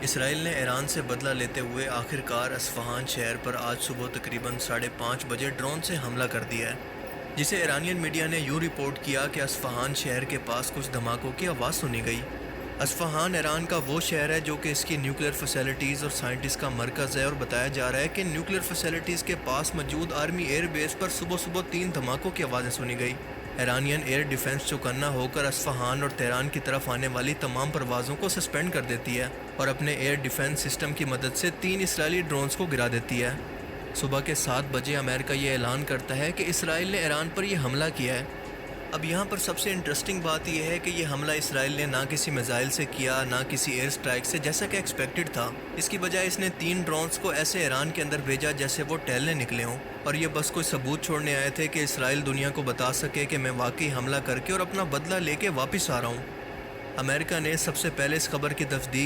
اسرائیل نے ایران سے بدلہ لیتے ہوئے آخر کار اصفہان شہر پر آج صبح تقریباً 5:30 بجے ڈرون سے حملہ کر دیا ہے، جسے ایرانین میڈیا نے یوں رپورٹ کیا کہ اصفہان شہر کے پاس کچھ دھماکوں کی آواز سنی گئی۔ اصفہان ایران کا وہ شہر ہے جو کہ اس کی نیوکلیر فیسلٹیز اور سائنٹسٹ کا مرکز ہے، اور بتایا جا رہا ہے کہ نیوکلیر فیسلٹیز کے پاس موجود آرمی ایئر بیس پر صبح 3 دھماکوں کی آوازیں سنی گئی۔ ایرانین ایئر ڈیفنس چوکنا ہو کر اصفہان اور تہران کی طرف آنے والی تمام پروازوں کو سسپینڈ کر دیتی ہے اور اپنے ایئر ڈیفنس سسٹم کی مدد سے 3 اسرائیلی ڈرونز کو گرا دیتی ہے۔ صبح کے 7 بجے امریکہ یہ اعلان کرتا ہے کہ اسرائیل نے ایران پر یہ حملہ کیا ہے۔ اب یہاں پر سب سے انٹرسٹنگ بات یہ ہے کہ یہ حملہ اسرائیل نے نہ کسی میزائل سے کیا، نہ کسی ایئر سٹرائک سے، جیسا کہ ایکسپیکٹڈ تھا۔ اس کی بجائے اس نے 3 ڈرونز کو ایسے ایران کے اندر بھیجا جیسے وہ ٹہلنے نکلے ہوں، اور یہ بس کوئی ثبوت چھوڑنے آئے تھے کہ اسرائیل دنیا کو بتا سکے کہ میں واقعی حملہ کر کے اور اپنا بدلہ لے کے واپس آ رہا ہوں۔ امریکہ نے سب سے پہلے اس خبر کی تصدیق